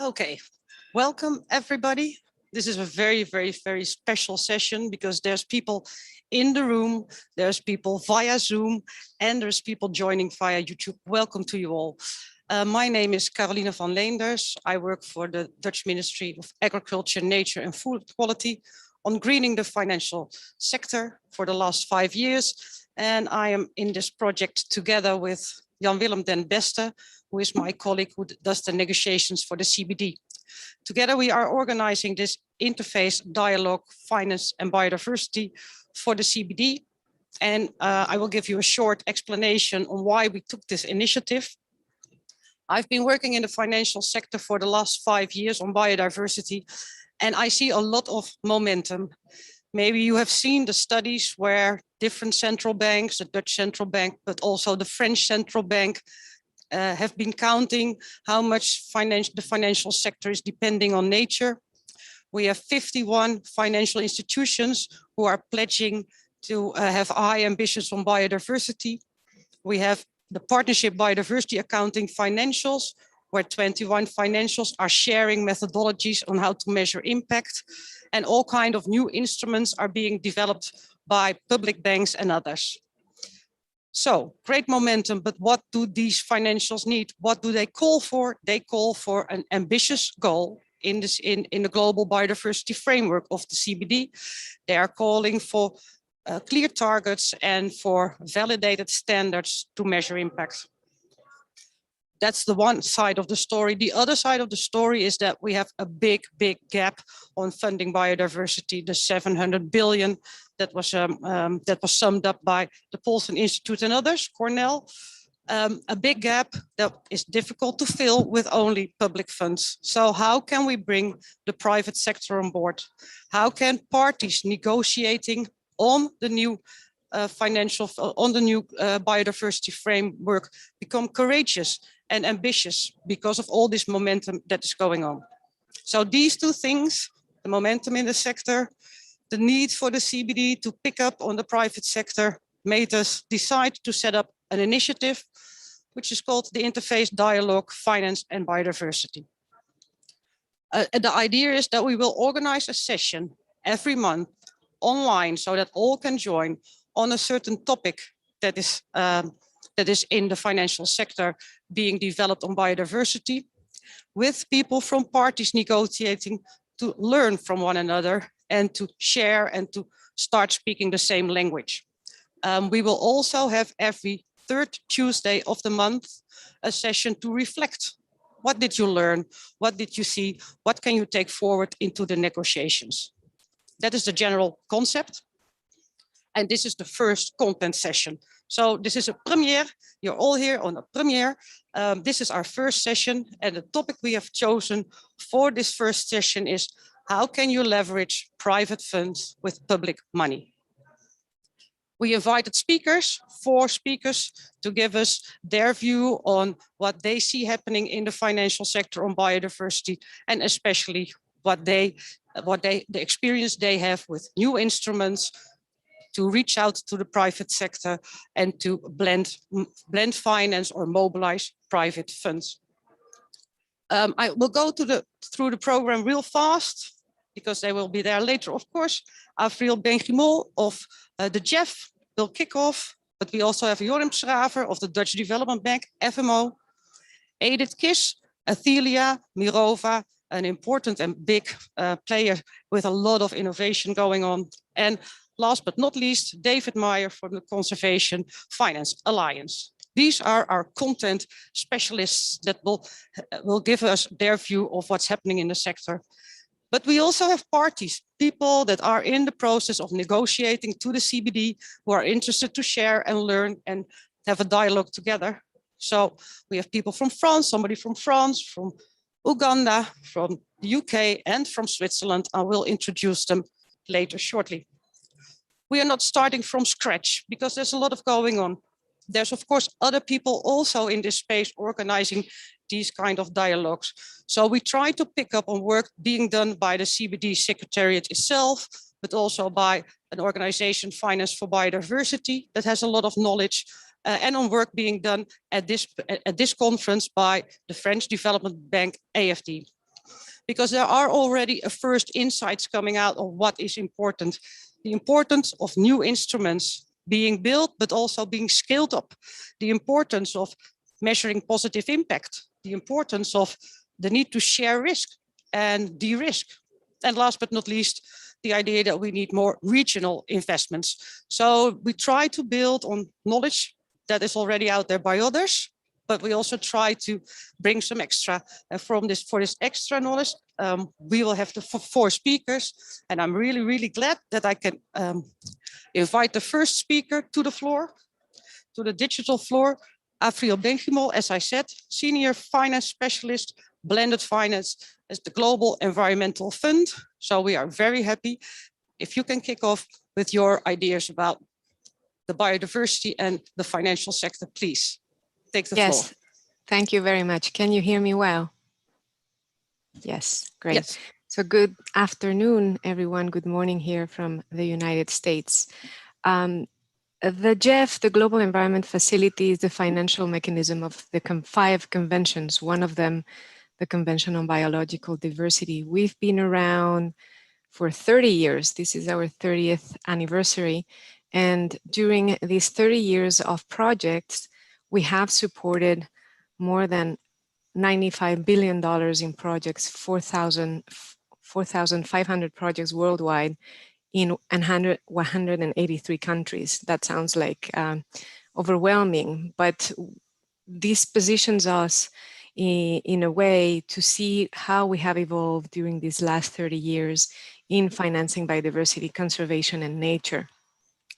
Okay, welcome everybody. This is a very special session because there's people in the room, there's people via Zoom, and there's people joining via YouTube. Welcome to you all. My name is Caroline van Leenders. I work for the Dutch Ministry of Agriculture, Nature and Food Quality on greening the financial sector for the last 5 years. And I am in this project together with Jan-Willem den Beste, who is my colleague who does the negotiations for the CBD. Together we are organizing this interface dialogue, finance and biodiversity for the CBD. And I will give you a short explanation on why we took this initiative. I've been working in the financial sector for the last 5 years on biodiversity, and I see a lot of momentum. Maybe you have seen the studies where different central banks, the Dutch central bank, but also the French central bank, have been counting how much the financial sector is depending on nature. We have 51 financial institutions who are pledging to have high ambitions on biodiversity. We have the Partnership Biodiversity Accounting Financials, where 21 financials are sharing methodologies on how to measure impact, and all kinds of new instruments are being developed by public banks and others. So great momentum, but what do these financials need? What do they call for? They call for an ambitious goal in the global biodiversity framework of the CBD. They are calling for clear targets and for validated standards to measure impact. That's the one side of the story. The other side of the story is that we have a big gap on funding biodiversity, the 700 billion that was summed up by the Paulson Institute and others, Cornell. A big gap that is difficult to fill with only public funds. So how can we bring the private sector on board? How can parties negotiating on the new biodiversity framework become courageous and ambitious because of all this momentum that is going on? So these two things, the momentum in the sector, the need for the CBD to pick up on the private sector, made us decide to set up an initiative which is called the Interface Dialogue, Finance and Biodiversity. The idea is that we will organize a session every month online so that all can join on a certain topic that is in the financial sector being developed on biodiversity, with people from parties negotiating to learn from one another and to share and to start speaking the same language. We will also have every third Tuesday of the month a session to reflect. What did you learn? What did you see? What can you take forward into the negotiations? That is the general concept. And this is the first content session. So this is a premiere. You're all here on a premiere. This is our first session. And the topic we have chosen for this first session is how can you leverage private funds with public money? We invited speakers, 4 speakers, to give us their view on what they see happening in the financial sector on biodiversity, and especially the experience they have with new instruments to reach out to the private sector and to blend finance or mobilize private funds. I will go through the program real fast because they will be there later, of course. Avril Benchimol of the JEF will kick off, but we also have Jorim Schraver of the Dutch Development Bank, FMO, Edith Kiss, Athelia Mirova, an important and big player with a lot of innovation going on. And last but not least, David Meyer from the Conservation Finance Alliance. These are our content specialists that will give us their view of what's happening in the sector. But we also have parties, people that are in the process of negotiating to the CBD, who are interested to share and learn and have a dialogue together. So we have people from France, somebody from France, from Uganda, from the UK, and from Switzerland. I will introduce them later shortly. We are not starting from scratch because there's a lot of going on. There's, of course, other people also in this space organizing these kind of dialogues. So we try to pick up on work being done by the CBD Secretariat itself, but also by an organization, Finance for Biodiversity, that has a lot of knowledge, and on work being done at this conference by the French Development Bank, AFD. because there are already a first insights coming out of what is important. The importance of new instruments being built, but also being scaled up. The importance of measuring positive impact. The importance of the need to share risk and de-risk. And last but not least, the idea that we need more regional investments. So we try to build on knowledge that is already out there by others, but we also try to bring some extra. And for this extra knowledge, we will have the 4 speakers, and I'm really glad that I can invite the first speaker to the floor, to the digital floor. Afriel Benchimol, as I said, Senior Finance Specialist, Blended Finance as the Global Environmental Fund. So we are very happy if you can kick off with your ideas about the biodiversity and the financial sector, please. Take the floor. Yes, thank you very much. Can you hear me well? Yes, great. Yes. So good afternoon, everyone. Good morning here from the United States. The GEF, the Global Environment Facility, is the financial mechanism of the 5 conventions, one of them, the Convention on Biological Diversity. We've been around for 30 years. This is our 30th anniversary. And during these 30 years of projects, we have supported more than $95 billion in projects, 4,500 projects worldwide in 183 countries. That sounds like overwhelming, but this positions us in a way to see how we have evolved during these last 30 years in financing biodiversity, conservation, and nature.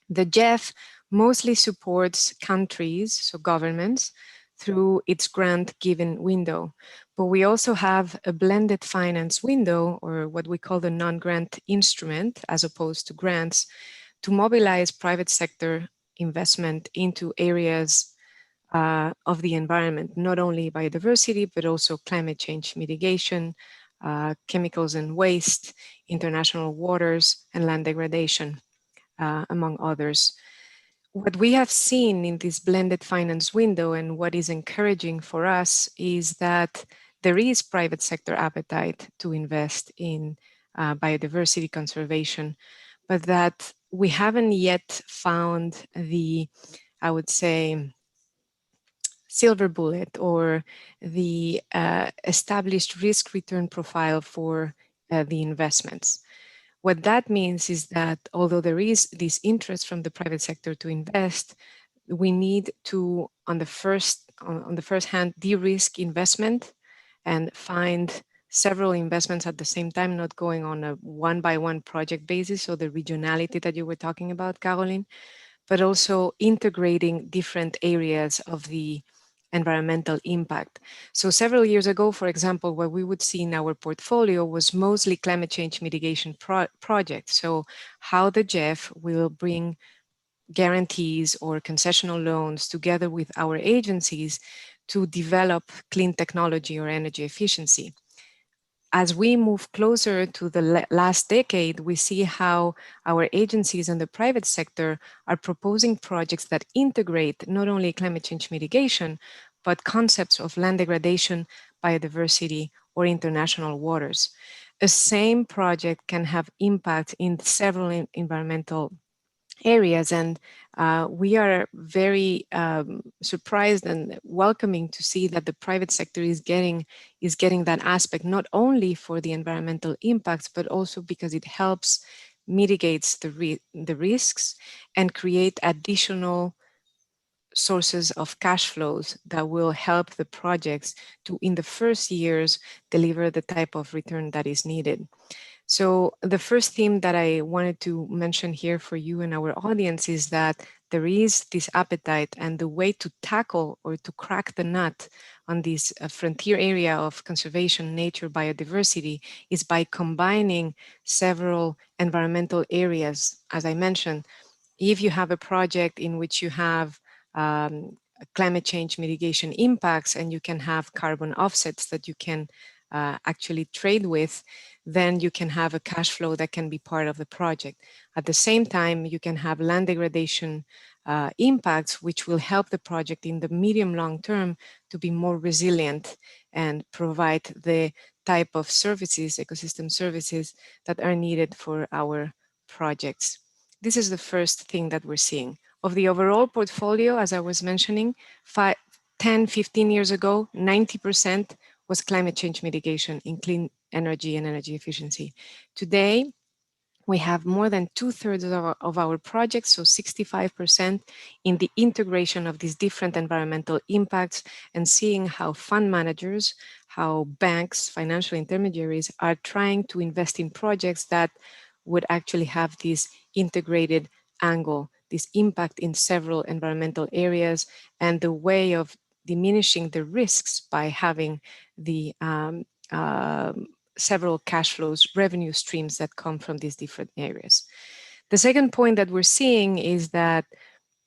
The GEF mostly supports countries, so governments, through its grant-given window. But we also have a blended finance window, or what we call the non-grant instrument, as opposed to grants, to mobilize private sector investment into areas of the environment, not only biodiversity, but also climate change mitigation, chemicals and waste, international waters, and land degradation, among others. What we have seen in this blended finance window and what is encouraging for us is that there is private sector appetite to invest in biodiversity conservation, but that we haven't yet found the, I would say, silver bullet or the established risk return profile for the investments. What that means is that although there is this interest from the private sector to invest, we need to, on the first hand, de-risk investment and find several investments at the same time, not going on a one-by-one project basis, so the regionality that you were talking about, Caroline, but also integrating different areas of the environmental impact. So several years ago, for example, what we would see in our portfolio was mostly climate change mitigation projects. So how the GEF will bring guarantees or concessional loans together with our agencies to develop clean technology or energy efficiency. As we move closer to the last decade, we see how our agencies and the private sector are proposing projects that integrate not only climate change mitigation, but concepts of land degradation, biodiversity, or international waters. A same project can have impact in several environmental areas, and we are very surprised and welcoming to see that the private sector is getting that aspect, not only for the environmental impacts, but also because it helps mitigates the risks and create additional sources of cash flows that will help the projects to, in the first years, deliver the type of return that is needed. So the first theme that I wanted to mention here for you and our audience is that there is this appetite, and the way to tackle or to crack the nut on this frontier area of conservation, nature, biodiversity is by combining several environmental areas. As I mentioned, if you have a project in which you have climate change mitigation impacts and you can have carbon offsets that you can actually trade with, then you can have a cash flow that can be part of the project. At the same time, you can have land degradation impacts, which will help the project in the medium-long term to be more resilient and provide the type of services, ecosystem services, that are needed for our projects. This is the first thing that we're seeing. Of the overall portfolio, as I was mentioning, 10, 15 years ago, 90% was climate change mitigation in clean energy and energy efficiency. Today, we have more than 2/3 of our projects, so 65%, in the integration of these different environmental impacts and seeing how fund managers, how banks, financial intermediaries are trying to invest in projects that would actually have this integrated angle, this impact in several environmental areas, and the way of diminishing the risks by having the several cash flows, revenue streams that come from these different areas. The second point that we're seeing is that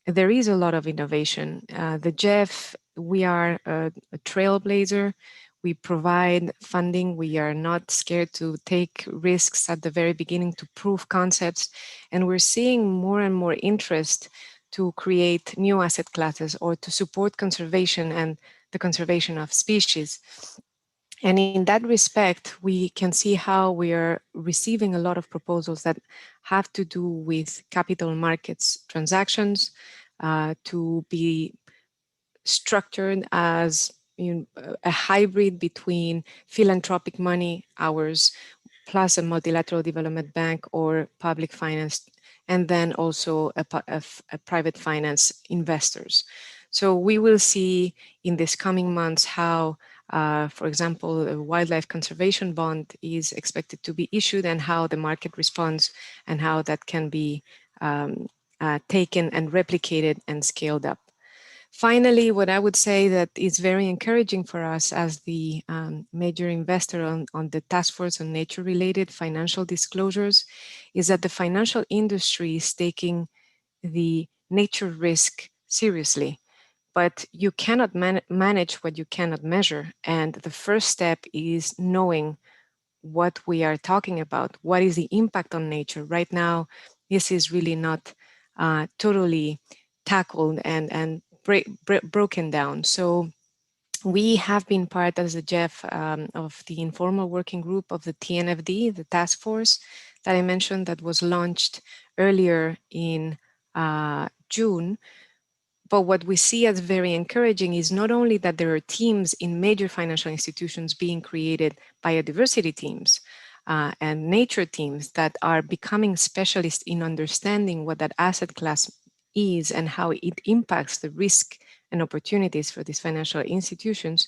there is a lot of innovation. The GEF, we are a trailblazer. We provide funding. We are not scared to take risks at the very beginning to prove concepts. And we're seeing more and more interest to create new asset classes or to support conservation and the conservation of species. And in that respect, we can see how we are receiving a lot of proposals that have to do with capital markets transactions to be structured as a hybrid between philanthropic money, ours, plus a multilateral development bank or public finance, and then also a private finance investors. So we will see in these coming months how for example, a wildlife conservation bond is expected to be issued and how the market responds and how that can be taken and replicated and scaled up. Finally, what I would say that is very encouraging for us as the major investor on the Task Force on Nature-related Financial Disclosures is that the financial industry is taking the nature risk seriously. But you cannot manage what you cannot measure. And the first step is knowing what we are talking about. What is the impact on nature? Right now, this is really not totally tackled and broken down. So we have been part as a GEF of the informal working group of the TNFD, the task force that I mentioned that was launched earlier in June. But what we see as very encouraging is not only that there are teams in major financial institutions being created, biodiversity teams and nature teams that are becoming specialists in understanding what that asset class is and how it impacts the risk and opportunities for these financial institutions.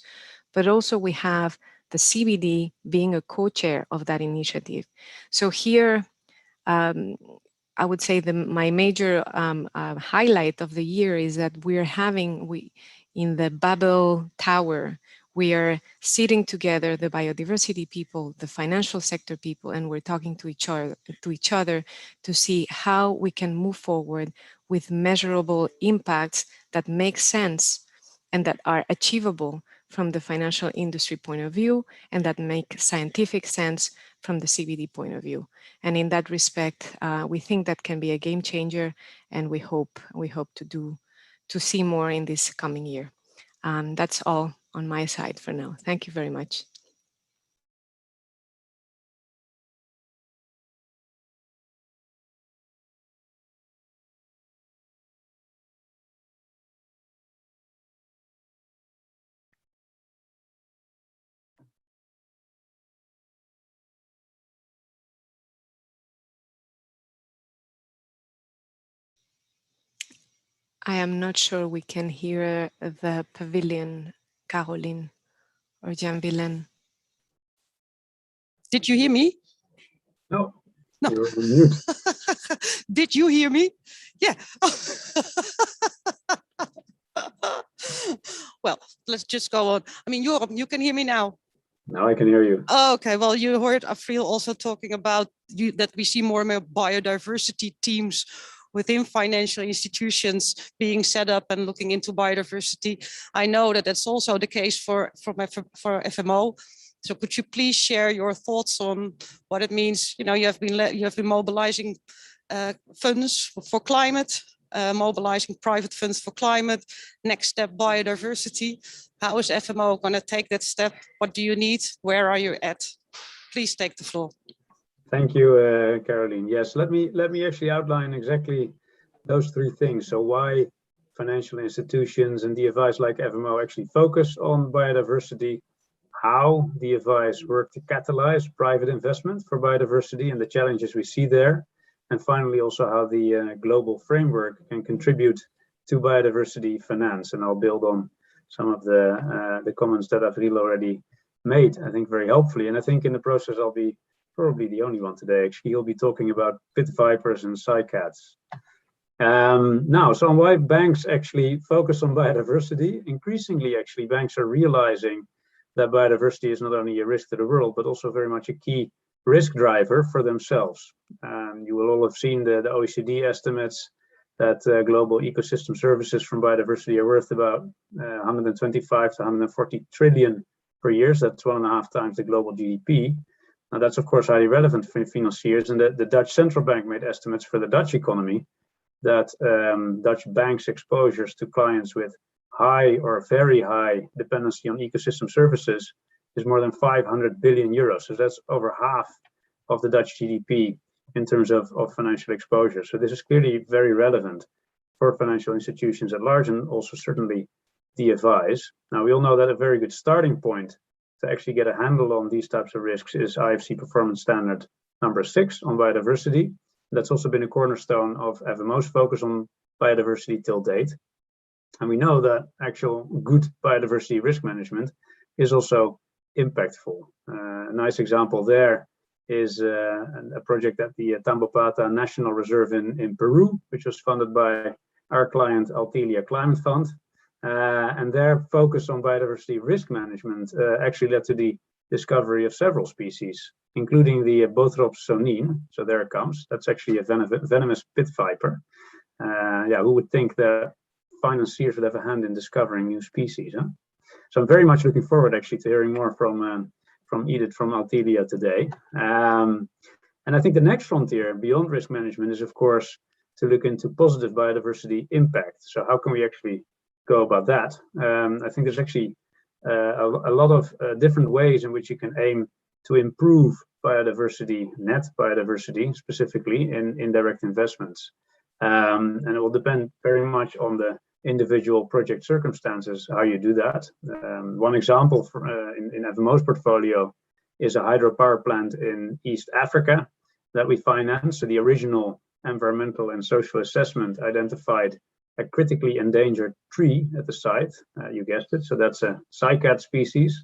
But also we have the CBD being a co-chair of that initiative. So here, I would say my major highlight of the year is that we're having, in the Babel Tower, we are sitting together, the biodiversity people, the financial sector people, and we're talking to each other to see how we can move forward with measurable impacts that make sense and that are achievable from the financial industry point of view and that make scientific sense from the CBD point of view. And in that respect, we think that can be a game changer, and we hope to see more in this coming year. That's all on my side for now. Thank you very much. I am not sure we can hear the pavilion, Caroline or Jean-Vilain. Did you hear me? No. No. You're on mute. Did you hear me? Yeah. Well, let's just go on. I mean, you can hear me now. Now I can hear you. Okay, well, you heard Afriel also talking about that we see more and more biodiversity teams within financial institutions being set up and looking into biodiversity. I know that that's also the case for FMO. So could you please share your thoughts on what it means? You know, you have been mobilizing funds for climate. mobilizing private funds for climate. Next step, biodiversity. How is FMO going to take that step? What do you need? Where are you at? Please take the floor. Thank you, Caroline. Yes, let me actually outline exactly those three things. So why financial institutions and DFIs like FMO actually focus on biodiversity, how DFIs work to catalyze private investment for biodiversity and the challenges we see there, and finally also how the global framework can contribute to biodiversity finance. And I'll build on some of the comments that Avril already made, I think very helpfully. And I think in the process I'll be probably the only one today. Actually, he'll be talking about pit vipers and cycads. Now, so on why banks actually focus on biodiversity. Increasingly, actually, banks are realizing that biodiversity is not only a risk to the world, but also very much a key risk driver for themselves. You will all have seen the OECD estimates that global ecosystem services from biodiversity are worth about 125 to 140 trillion per year. So that's 1.5 times the global GDP. Now, that's, of course, highly relevant for financiers. And the Dutch central bank made estimates for the Dutch economy that Dutch banks' exposures to clients with high or very high dependency on ecosystem services is more than 500 billion euros. So that's over half of the Dutch GDP in terms of financial exposure. So this is clearly very relevant for financial institutions at large and also certainly DFIs. Now, we all know that a very good starting point to actually get a handle on these types of risks is IFC Performance Standard number 6 on biodiversity. That's also been a cornerstone of FMO's focus on biodiversity till date. And we know that actual good biodiversity risk management is also impactful. A nice example there is a project at the Tambopata National Reserve in Peru, which was funded by our client Altilia Climate Fund. And their focus on biodiversity risk management actually led to the discovery of several species, including the Bothrops sonine. So there it comes. That's actually a venomous pit viper. Yeah, who would think that financiers would have a hand in discovering new species? Huh? So I'm very much looking forward actually to hearing more from Edith from Altilia today. And I think the next frontier beyond risk management is, of course, to look into positive biodiversity impact. So how can we actually go about that? I think there's actually a lot of different ways in which you can aim to improve biodiversity, net biodiversity, specifically in indirect investments. And it will depend very much on the individual project circumstances, how you do that. One example in FMO's portfolio is a hydropower plant in East Africa that we finance. So the original environmental and social assessment identified a critically endangered tree at the site, you guessed it. So that's a cycad species.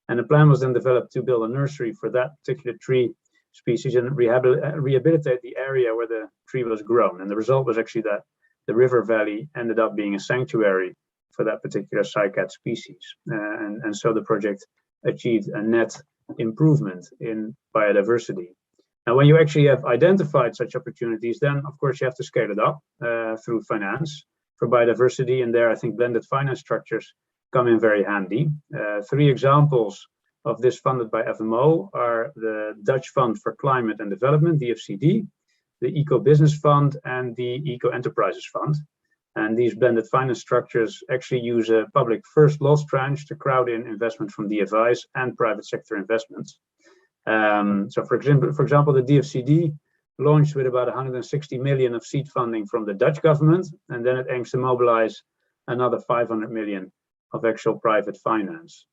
And the plan was then developed to build a nursery for that particular tree species and rehabilitate the area where the tree was grown. And the result was actually that the river valley ended up being a sanctuary for that particular cycad species. And so the project achieved a net improvement in biodiversity. Now, when you actually have identified such opportunities, then of course you have to scale it up through finance for biodiversity. And there, I think blended finance structures come in very handy. 3 examples of this funded by FMO are the Dutch Fund for Climate and Development, DFCD, the Eco Business Fund, and the Eco Enterprises Fund. And these blended finance structures actually use a public first loss tranche to crowd in investment from DFIs and private sector investments. So for example, the DFCD launched with about 160 million of seed funding from the Dutch government, and then it aims to mobilize another 500 million of actual private finance.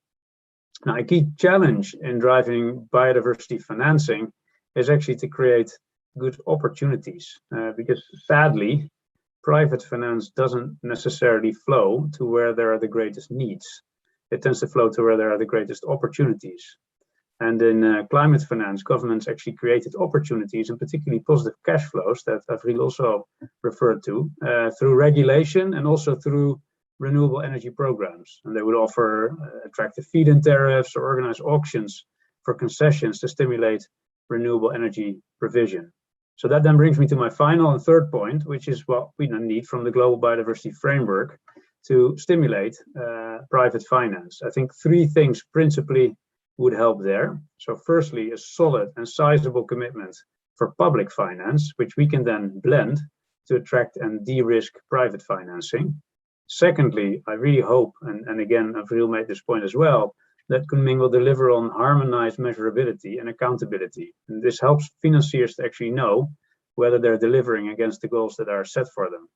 Now, a key challenge in driving biodiversity financing is actually to create good opportunities, because sadly, private finance doesn't necessarily flow to where there are the greatest needs. It tends to flow to where there are the greatest opportunities. And in climate finance, governments actually created opportunities and particularly positive cash flows that Avril also referred to through regulation and also through renewable energy programs. And they would offer attractive feed-in tariffs or organize auctions for concessions to stimulate renewable energy provision. So that then brings me to my final and third point, which is what we need from the Global Biodiversity Framework to stimulate private finance. I think 3 things principally would help there. So firstly, a solid and sizable commitment for public finance, which we can then blend to attract and de-risk private financing. Secondly, I really hope, and again, Avril made this point as well, that Kunming will deliver on harmonized measurability and accountability. And this helps financiers to actually know whether they're delivering against the goals that are set for them.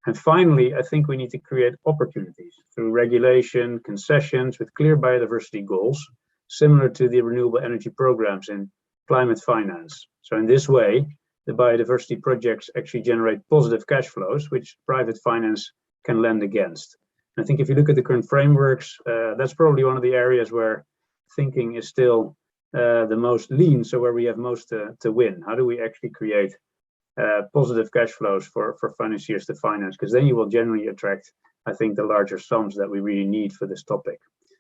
And finally, I think we need to create opportunities through regulation, concessions with clear biodiversity goals, similar to the renewable energy programs in climate finance. So in this way, the biodiversity projects actually generate positive cash flows, which private finance can lend against. And I think if you look at the current frameworks, that's probably one of the areas where thinking is still the most lean, so where we have most to win. How do we actually create positive cash flows for financiers to finance? Because then you will generally attract, I think, the larger sums that we really need for this topic.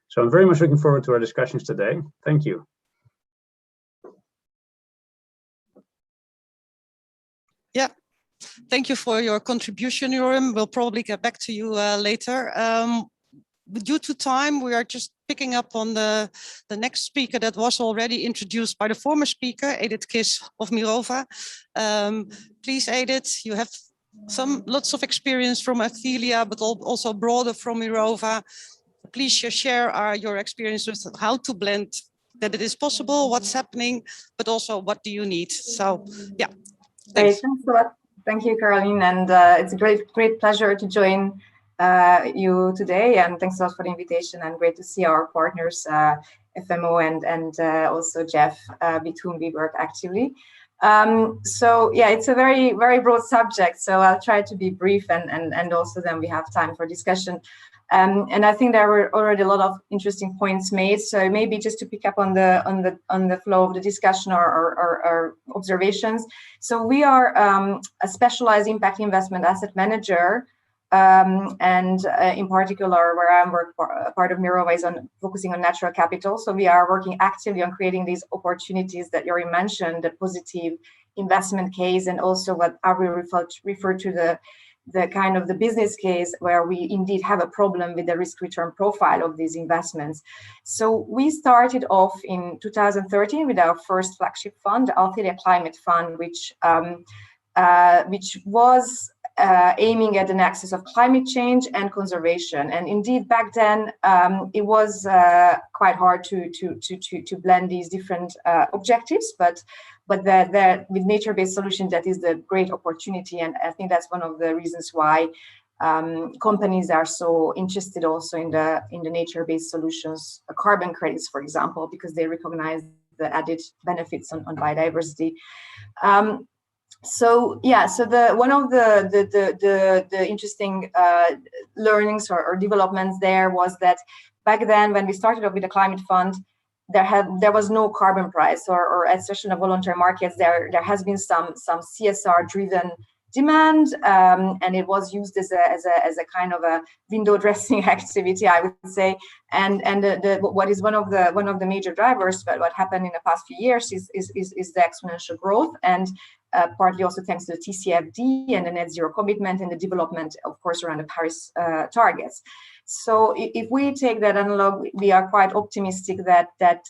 So I'm very much looking forward to our discussions today. Thank you. Yeah, thank you for your contribution, Joram. We'll probably get back to you later. Due to time, we are just picking up on the next speaker that was already introduced by the former speaker, Edith Kiss of Mirova. Please, Edith, you have lots of experience from Athelia, but also broader from Mirova. Please share your experience with how to blend, that it is possible, what's happening, but also what do you need. So, yeah. Thanks a lot. Thank you, Caroline, and it's a great pleasure to join you today, and thanks a lot for the invitation, and great to see our partners, FMO and also Jeff, with whom we work actively. So yeah, it's a very broad subject, so I'll try to be brief, and also then we have time for discussion. And I think there were already a lot of interesting points made. So maybe just to pick up on the flow of the discussion or observations. So we are a specialized impact investment asset manager, and in particular, where I'm part of Mirova is on focusing on natural capital. So we are working actively on creating these opportunities that Jori mentioned, the positive investment case, and also what I will refer to the kind of the business case where we indeed have a problem with the risk return profile of these investments. So we started off in 2013 with our first flagship fund, the Athelia Climate Fund, which was aiming at the nexus of climate change and conservation. And indeed, back then, it was quite hard to blend these different objectives, but with nature-based solutions, that is the great opportunity. And I think that's one of the reasons why companies are so interested also in the nature-based solutions, carbon credits, for example, because they recognize the added benefits on biodiversity. So yeah, so one of the interesting learnings or developments there was that back then, when we started off with the climate fund, there was no carbon price or accession of voluntary markets. There has been some CSR driven demand, and it was used as a kind of a window dressing activity, I would say. And what is one of the major drivers, but what happened in the past few years is the exponential growth, and partly also thanks to the TCFD and the net zero commitment and the development, of course, around the Paris targets. So if we take that analog, we are quite optimistic that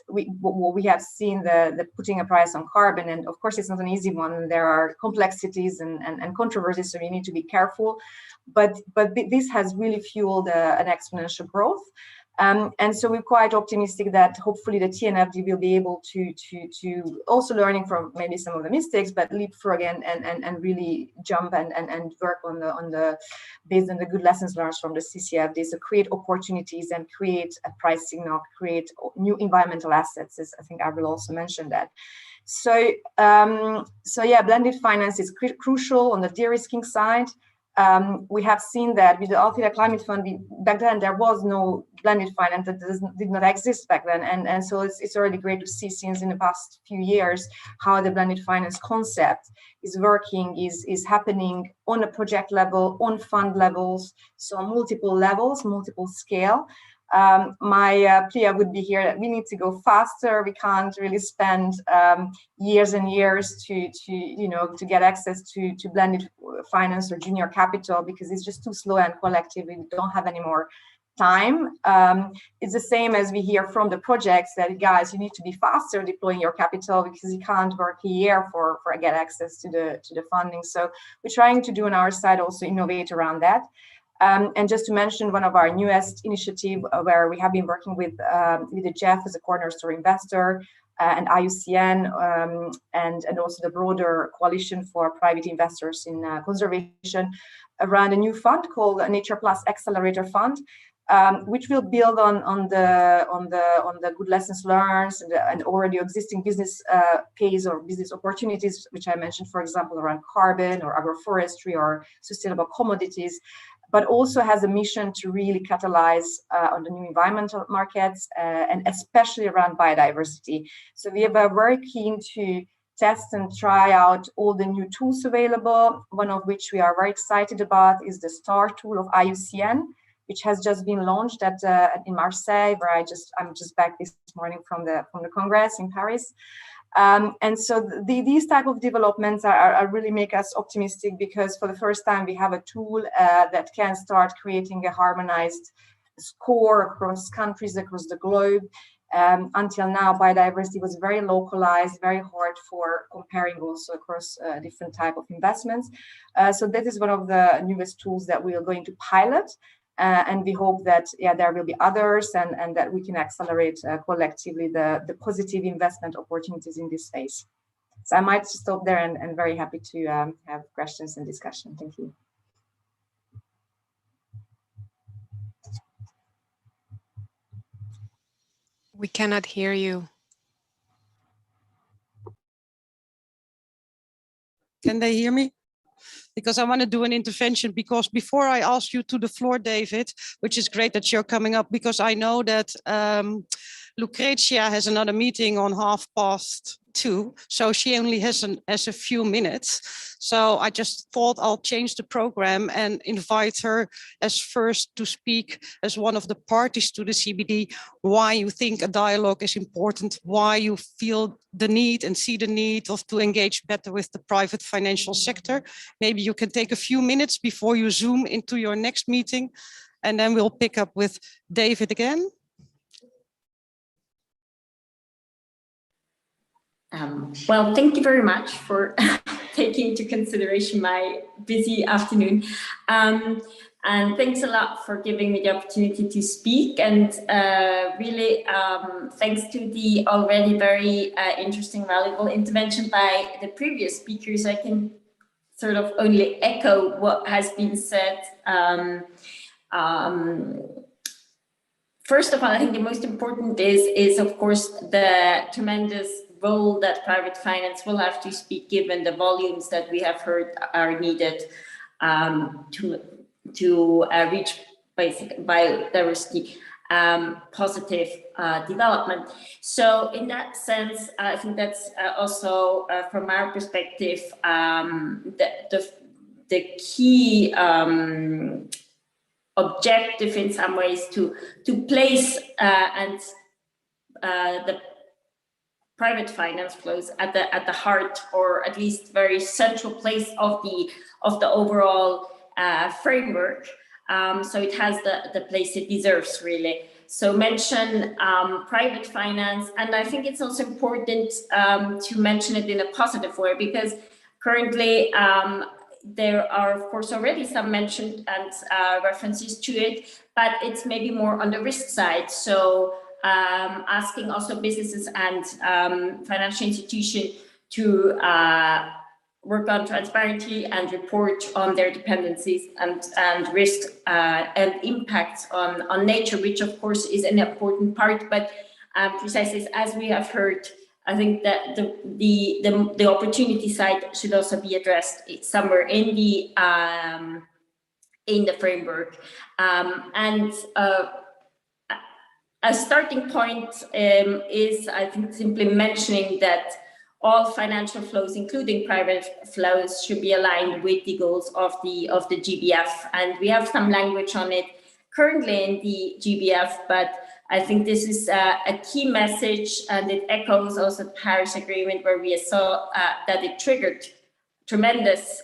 we have seen the putting a price on carbon, and of course it's not an easy one. There are complexities and controversies, so we need to be careful. But this has really fueled an exponential growth. And so we're quite optimistic that hopefully the TNFD will be able to also learning from maybe some of the mistakes, but leapfrog and really jump and work on the based on the good lessons learned from the CCFD. So create opportunities and create a price signal, create new environmental assets, as I think I will also mention that. So yeah, blended finance is crucial on the de-risking side. We have seen that with the Athelia Climate Fund, back then there was no blended finance, that did not exist back then, and so it's already great to see since in the past few years how the blended finance concept is working, is happening on a project level, on fund levels, so on multiple levels, multiple scale. My plea would be here that we need to go faster. We can't really spend years and years to get access to blended finance or junior capital, because it's just too slow and collective. We don't have any more time. It's the same as we hear from the projects that, guys, you need to be faster deploying your capital because you can't work a year for get access to the funding. So we're trying to do on our side also innovate around that. And just to mention one of our newest initiative where we have been working with the Jeff as a cornerstone investor and IUCN and also the broader coalition for private investors in conservation around a new fund called Nature Plus Accelerator Fund, which will build on the good lessons learned and already existing business case or business opportunities, which I mentioned, for example, around carbon or agroforestry or sustainable commodities, but also has a mission to really catalyze on the new environmental markets and especially around biodiversity. So we are very keen to test and try out all the new tools available. One of which we are very excited about is the STAR tool of IUCN, which has just been launched in Marseille, where I'm just back this morning from the Congress in Paris. And so these type of developments are really make us optimistic because for the first time we have a tool that can start creating a harmonized score across countries, across the globe. Until now, biodiversity was very localized, very hard for comparing also across different type of investments. So that is one of the newest tools that we are going to pilot. And we hope that there will be others and that we can accelerate collectively the positive investment opportunities in this space. So I might stop there and very happy to have questions and discussion. Thank you. We cannot hear you. Can they hear me? Because I want to do an intervention, because before I ask you to the floor, David, which is great that you're coming up, because I know that Lucretia has another meeting on 2:30, so she only has a few minutes. So I just thought I'll change the program and invite her as first to speak as one of the parties to the CBD, why you think a dialogue is important, why you feel the need and see the need of to engage better with the private financial sector. Maybe you can take a few minutes before you zoom into your next meeting, and then we'll pick up with David again. Well, thank you very much for taking into consideration my busy afternoon. And thanks a lot for giving me the opportunity to speak. And really, thanks to the already very interesting, valuable intervention by the previous speakers, I can sort of only echo what has been said. First of all, I think the most important is of course the tremendous role that private finance will have to speak, given the volumes that we have heard are needed to reach basic biodiversity positive development. So in that sense, I think that's also from our perspective the key objective in some ways to place the private finance flows at the heart, or at least very central place of the overall framework. So it has the place it deserves, really. So mention private finance, and I think it's also important to mention it in a positive way, because currently there are of course already some mentioned and references to it, but it's maybe more on the risk side. So asking also businesses and financial institutions to work on transparency and report on their dependencies and risk and impacts on nature, which of course is an important part. But precisely as we have heard, I think that the opportunity side should also be addressed somewhere in the framework. And a starting point is, I think, simply mentioning that all financial flows, including private flows, should be aligned with the goals of the GBF. And we have some language on it currently in the GBF, but I think this is a key message, and it echoes also the Paris Agreement, where we saw that it triggered tremendous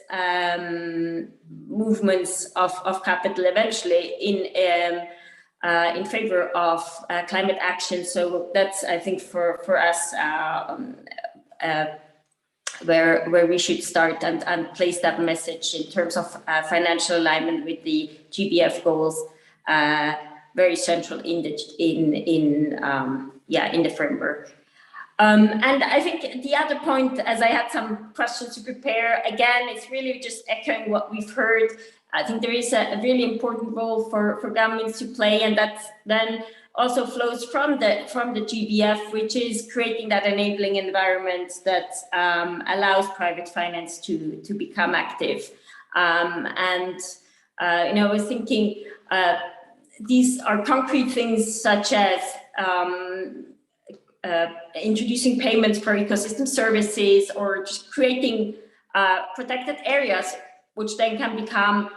movements of capital eventually in in favor of climate action. So that's, I think, for us where we should start and place that message in terms of financial alignment with the GBF goals, very central in the framework. And I think the other point, as I had some questions to prepare, again, it's really just echoing what we've heard. I think there is a really important role for governments to play, and that then also flows from the GBF, which is creating that enabling environment that allows private finance to become active. I was thinking these are concrete things such as introducing payments for ecosystem services, or just creating protected areas, which then can become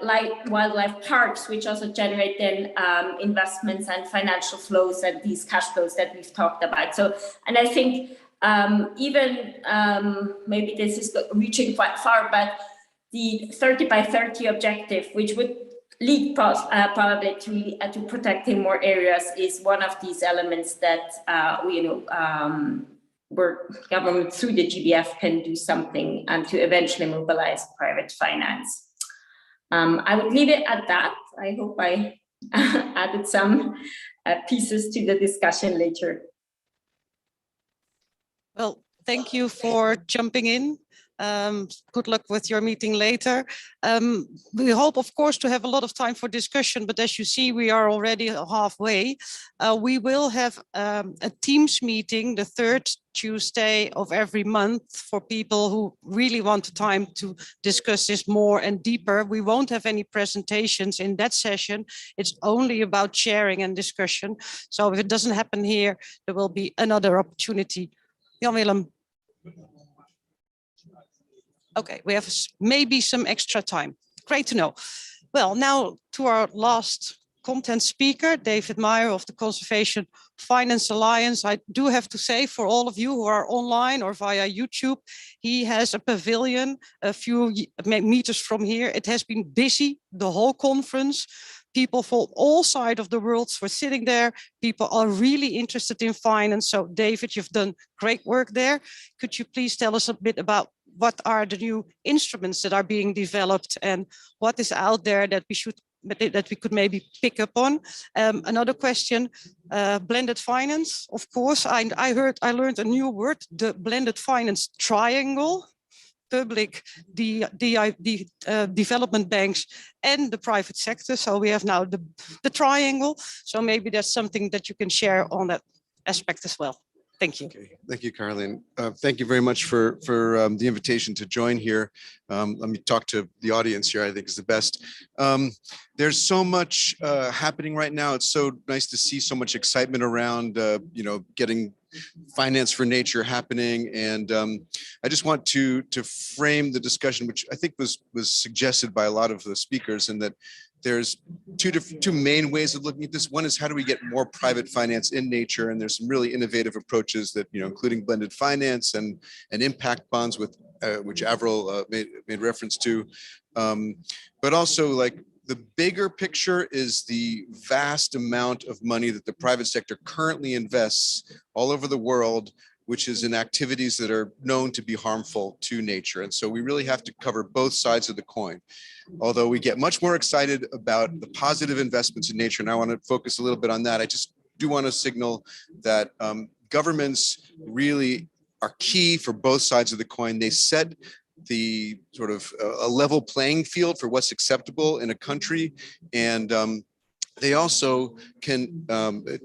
like wildlife parks, which also generate then investments and financial flows and these cash flows that we've talked about. So, and I think even maybe this is reaching quite far, but the 30 by 30 objective, which would lead probably to protecting more areas, is one of these elements that where government through the GBF can do something and to eventually mobilize private finance. I would leave it at that. I hope I added some pieces to the discussion later. Well, thank you for jumping in. Good luck with your meeting later. We hope, of course, to have a lot of time for discussion, but as you see, we are already halfway. We will have a Teams meeting the third Tuesday of every month for people who really want the time to discuss this more and deeper. We won't have any presentations in that session. It's only about sharing and discussion. So if it doesn't happen here, there will be another opportunity. Jan-Willem. Okay, we have maybe some extra time. Great to know. Well, now to our last content speaker, David Meyer of the Conservation Finance Alliance. I do have to say, for all of you who are online or via YouTube, he has a pavilion a few meters from here. It has been busy the whole conference. People from all sides of the world were sitting there. People are really interested in finance. So David, you've done great work there. Could you please tell us a bit about what are the new instruments that are being developed and what is out there that we could maybe pick up on? Another question, blended finance, of course. I learned a new word, the blended finance triangle. Public, the development banks and the private sector. So we have now the triangle. So maybe that's something that you can share on that aspect as well. Thank you. Okay. Thank you, Caroline. Thank you very much for the invitation to join here. Let me talk to the audience here, I think is the best. There's so much happening right now. It's so nice to see so much excitement around, getting finance for nature happening. And I just want to frame the discussion, which I think was suggested by a lot of the speakers, and that there's two main ways of looking at this. One is, how do we get more private finance in nature? And there's some really innovative approaches that, including blended finance and impact bonds, with which Avril made reference to. But also, like, the bigger picture is the vast amount of money that the private sector currently invests all over the world, which is in activities that are known to be harmful to nature. And so we really have to cover both sides of the coin. Although we get much more excited about the positive investments in nature, and I want to focus a little bit on that, I just do want to signal that governments really are key for both sides of the coin. They set the sort of a level playing field for what's acceptable in a country, and they also can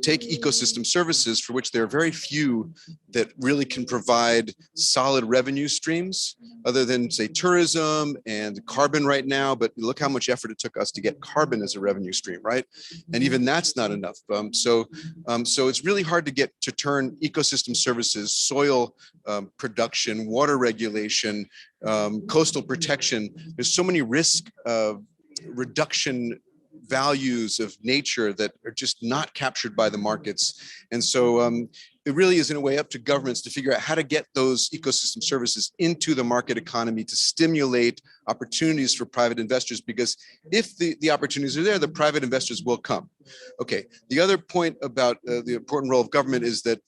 take ecosystem services, for which there are very few that really can provide solid revenue streams, other than, say, tourism and carbon right now. But look how much effort it took us to get carbon as a revenue stream, right? And even that's not enough. So it's really hard to turn ecosystem services, soil production, water regulation, coastal protection. There's so many risk reduction values of nature that are just not captured by the markets. And so it really is in a way up to governments to figure out how to get those ecosystem services into the market economy to stimulate opportunities for private investors, because if the opportunities are there, the private investors will come. Okay, the other point about the important role of government is that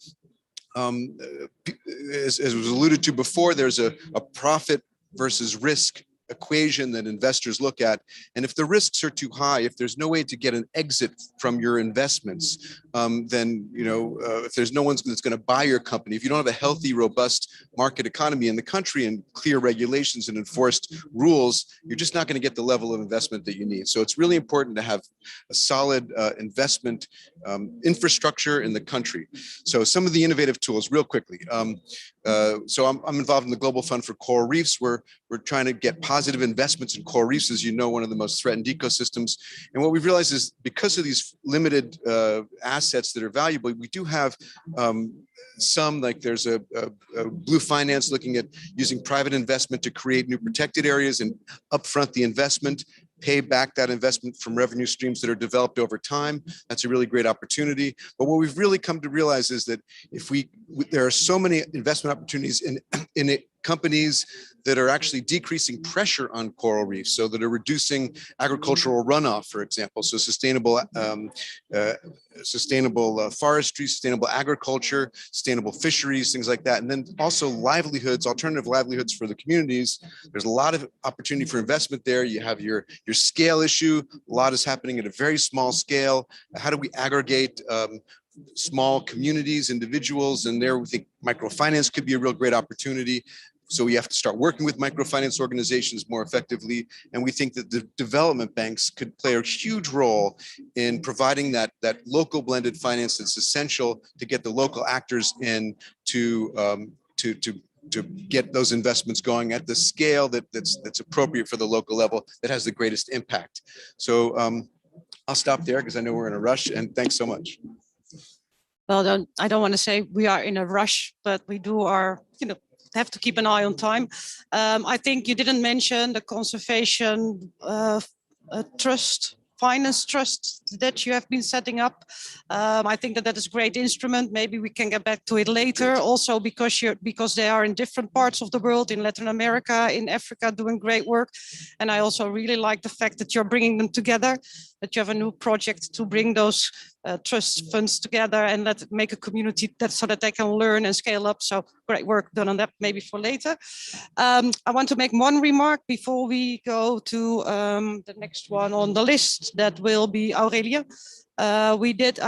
as was alluded to before, there's a profit versus risk equation that investors look at. And if the risks are too high, if there's no way to get an exit from your investments, then, if there's no one that's going to buy your company, if you don't have a healthy, robust market economy in the country and clear regulations and enforced rules, you're just not going to get the level of investment that you need. So it's really important to have a solid investment infrastructure in the country. So some of the innovative tools, real quickly. So I'm involved in the Global Fund for Coral Reefs. We're trying to get positive investments in coral reefs, as you know, one of the most threatened ecosystems. And what we've realized is because of these limited assets that are valuable, we do have some, like there's a blue finance looking at using private investment to create new protected areas and upfront the investment, pay back that investment from revenue streams that are developed over time. That's a really great opportunity. But what we've really come to realize is that there are so many investment opportunities in companies that are actually decreasing pressure on coral reefs, so that are reducing agricultural runoff, for example. So sustainable forestry, sustainable agriculture, sustainable fisheries, things like that. And then also livelihoods, alternative livelihoods for the communities. There's a lot of opportunity for investment there. You have your scale issue. A lot is happening at a very small scale. How do we aggregate small communities, individuals? And there we think microfinance could be a real great opportunity. So we have to start working with microfinance organizations more effectively. And we think that the development banks could play a huge role in providing that local blended finance that's essential to get the local actors in to get those investments going at the scale that's appropriate for the local level, that has the greatest impact. So I'll stop there because I know we're in a rush, and thanks so much. Well, I don't want to say we are in a rush, but we have to keep an eye on time. I think you didn't mention the conservation finance trust that you have been setting up. I think that is a great instrument. Maybe we can get back to it later. Also because they are in different parts of the world, in Latin America, in Africa, doing great work. And I also really like the fact that you're bringing them together, that you have a new project to bring those trust funds together and make a community so that they can learn and scale up. So great work done on that, maybe for later. I want to make one remark before we go to the next one on the list. That will be Aurelia. We did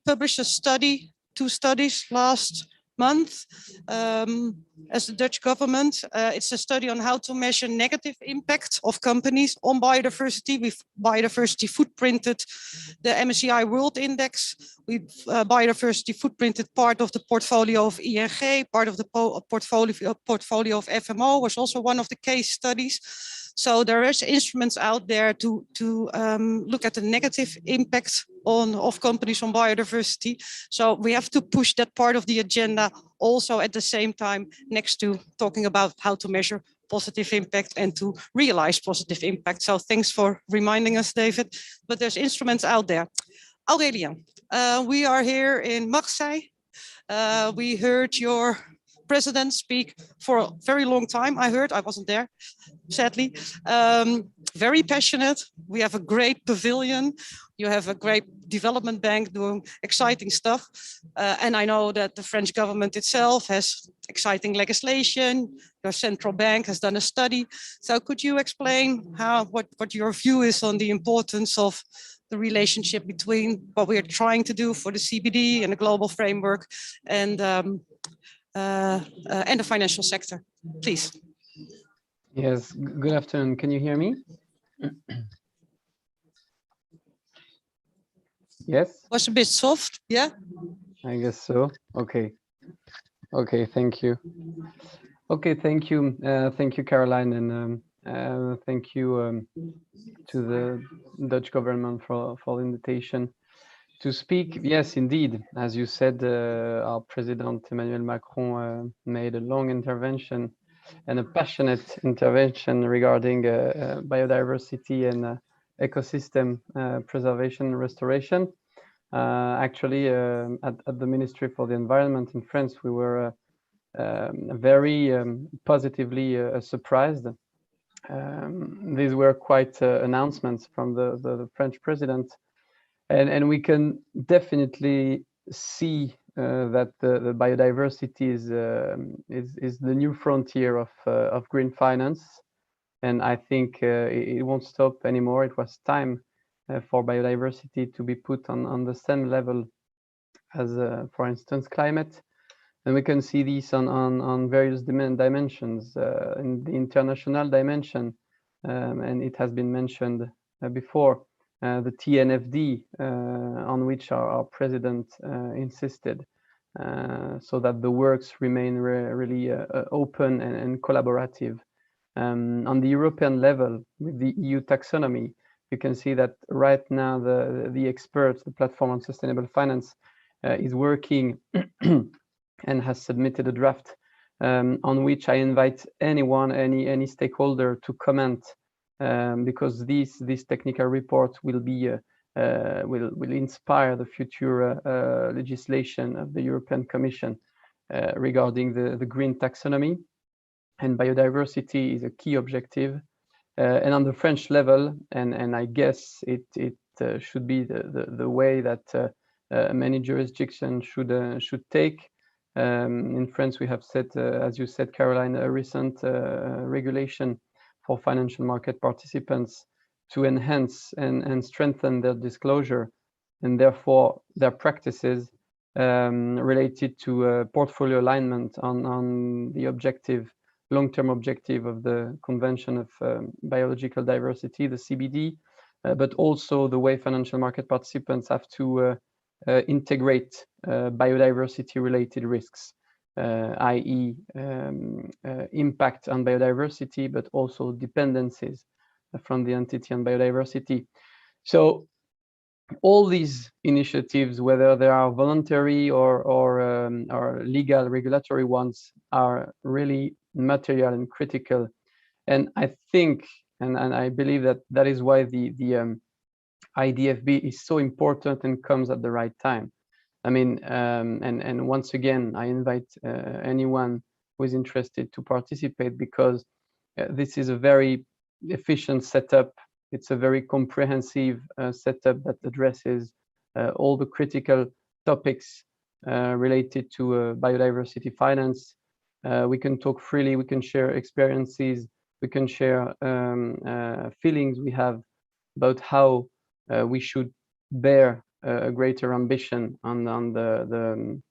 publish a study, 2 studies last month as the Dutch government. It's a study on how to measure negative impact of companies on biodiversity. We've biodiversity footprinted the MSCI World Index. We've biodiversity footprinted part of the portfolio of ING, part of the portfolio of FMO was also one of the case studies. So there is instruments out there to look at the negative impact of companies on biodiversity. So we have to push that part of the agenda also at the same time, next to talking about how to measure positive impact and to realize positive impact. So thanks for reminding us, David. But there's instruments out there. Aurelia, we are here in Marseille. We heard your president speak for a very long time. I wasn't there, sadly. Very passionate. We have a great pavilion. You have a great development bank doing exciting stuff. And I know that the French government itself has exciting legislation. Your central bank has done a study. So could you explain what your view is on the importance of the relationship between what we are trying to do for the CBD and the global framework and the financial sector, please? Yes, good afternoon. Can you hear me? Yes? Was a bit soft, yeah? I guess so. Okay. Okay, thank you. Okay, thank you. Thank you, Caroline, and thank you to the Dutch government for the invitation to speak. Yes, indeed. As you said, our President Emmanuel Macron made a long intervention and a passionate intervention regarding biodiversity and ecosystem preservation and restoration. Actually, at the Ministry for the Environment in France, we were very positively surprised. These were quite announcements from the French president, and we can definitely see that the biodiversity is the new frontier of green finance, and I think it won't stop anymore. It was time for biodiversity to be put on the same level as, for instance, climate. And we can see this on various dimensions. In the international dimension, and it has been mentioned before, the TNFD, on which our president insisted, so that the works remain really open and collaborative. On the European level, with the EU taxonomy, you can see that right now the experts, the Platform on Sustainable Finance, is working and has submitted a draft on which I invite anyone, any stakeholder to comment, because this technical report will inspire the future legislation of the European Commission regarding the green taxonomy, and biodiversity is a key objective. And on the French level, and I guess it should be the way that many jurisdictions should take. In France, we have set, as you said, Caroline, a recent regulation for financial market participants to enhance and strengthen their disclosure, and therefore their practices related to portfolio alignment on the long-term objective of the Convention of Biological Diversity, the CBD, but also the way financial market participants have to integrate biodiversity-related risks, i.e. impact on biodiversity, but also dependencies from the entity on biodiversity. So all these initiatives, whether they are voluntary or legal regulatory ones, are really material and critical. And I think, and I believe that is why the IDFB is so important and comes at the right time. I mean, and once again, I invite anyone who is interested to participate, because this is a very efficient setup. It's a very comprehensive setup that addresses all the critical topics related to biodiversity finance. We can talk freely, we can share experiences, we can share feelings we have about how we should bear a greater ambition on the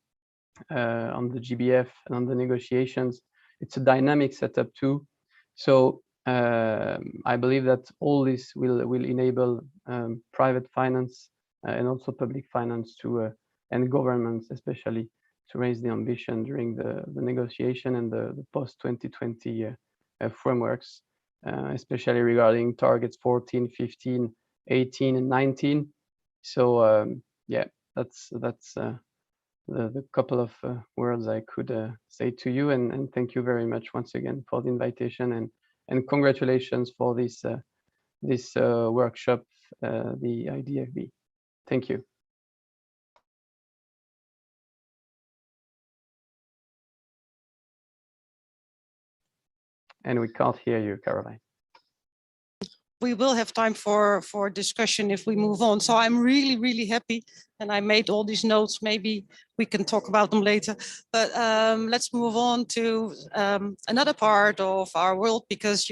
GBF and on the negotiations. It's a dynamic setup too. So I believe that all this will enable private finance and also public finance to and governments especially to raise the ambition during the negotiation and the post-2020 frameworks, especially regarding targets 14, 15, 18, and 19. So yeah, that's the couple of words I could say to you, and thank you very much once again for the invitation, and congratulations for this workshop, the IDFB. Thank you. And we can't hear you, Caroline. We will have time for discussion if we move on. So I'm really happy, and I made all these notes. Maybe we can talk about them later. But let's move on to another part of our world, because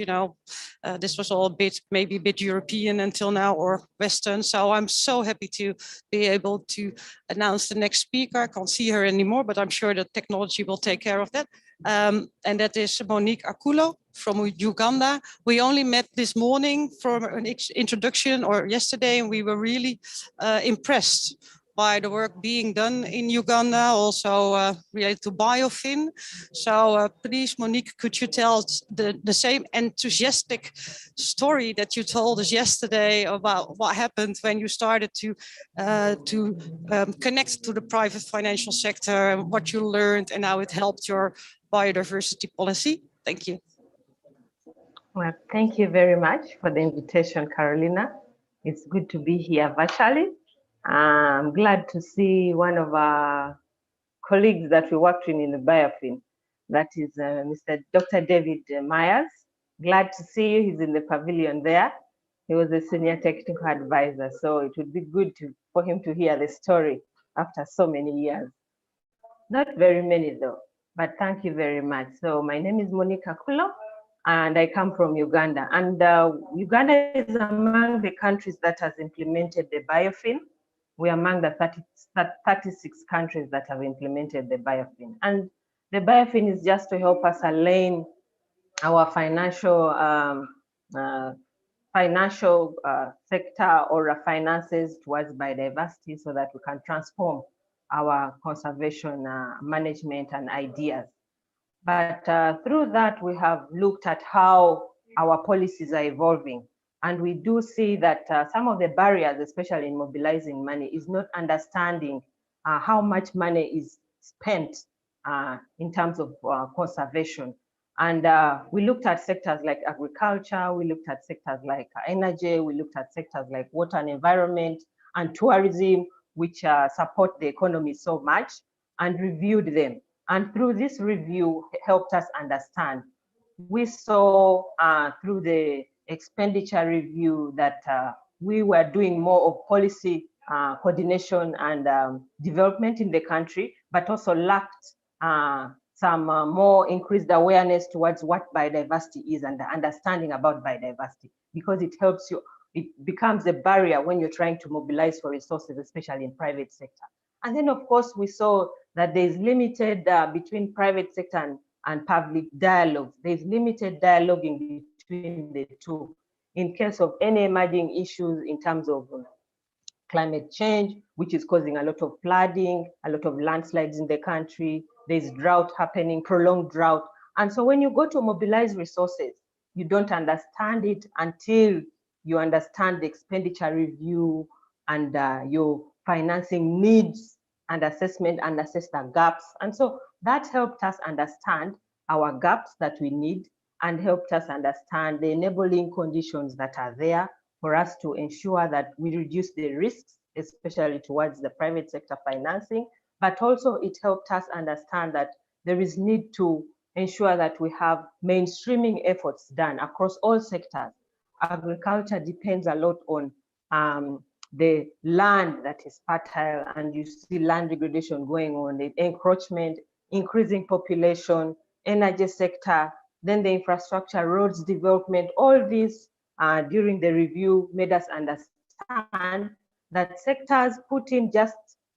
this was all maybe a bit European until now, or Western. So I'm so happy to be able to announce the next speaker. I can't see her anymore, but I'm sure that technology will take care of that. And that is Monique Akulo from Uganda. We only met this morning for an introduction, or yesterday, and we were really impressed by the work being done in Uganda, also related to biofin. So please, Monique, could you tell us the same enthusiastic story that you told us yesterday about what happened when you started to connect to the private financial sector, and what you learned and how it helped your biodiversity policy? Thank you. Well, thank you very much for the invitation, Carolina. It's good to be here virtually. I'm glad to see one of our colleagues that we worked in the biofilm, that is Mr. Dr. David Myers. Glad to see you. He's in the pavilion there. He was a senior technical advisor, so it would be good for him to hear the story after so many years. Not very many though, but thank you very much. So my name is Monique Akulo, and I come from Uganda. And Uganda is among the countries that has implemented the biofilm. We are among the 36 countries that have implemented the biofilm. And the biofilm is just to help us align our financial sector or our finances towards biodiversity so that we can transform our conservation management and ideas. But through that, we have looked at how our policies are evolving. And we do see that some of the barriers, especially in mobilizing money, is not understanding how much money is spent in terms of conservation. And we looked at sectors like agriculture, we looked at sectors like energy, we looked at sectors like water and environment and tourism, which support the economy so much, and reviewed them. And through this review, helped us understand. We saw through the expenditure review that we were doing more of policy coordination and development in the country, but also lacked some more increased awareness towards what biodiversity is and the understanding about biodiversity, because it helps you, it becomes a barrier when you're trying to mobilize for resources, especially in private sector. And then of course, we saw that there's limited between private sector and public dialogue. There's limited dialoguing between the two. In case of any emerging issues in terms of climate change, which is causing a lot of flooding, a lot of landslides in the country, there's drought happening, prolonged drought. And so when you go to mobilize resources, you don't understand it until you understand the expenditure review and your financing needs and assessment and assess the gaps. And so that helped us understand our gaps that we need and helped us understand the enabling conditions that are there for us to ensure that we reduce the risks, especially towards the private sector financing, but also it helped us understand that there is need to ensure that we have mainstreaming efforts done across all sectors. Agriculture depends a lot on the land that is fertile, and you see land degradation going on, the encroachment, increasing population, energy sector, then the infrastructure, roads development, all these during the review made us understand that sectors put in just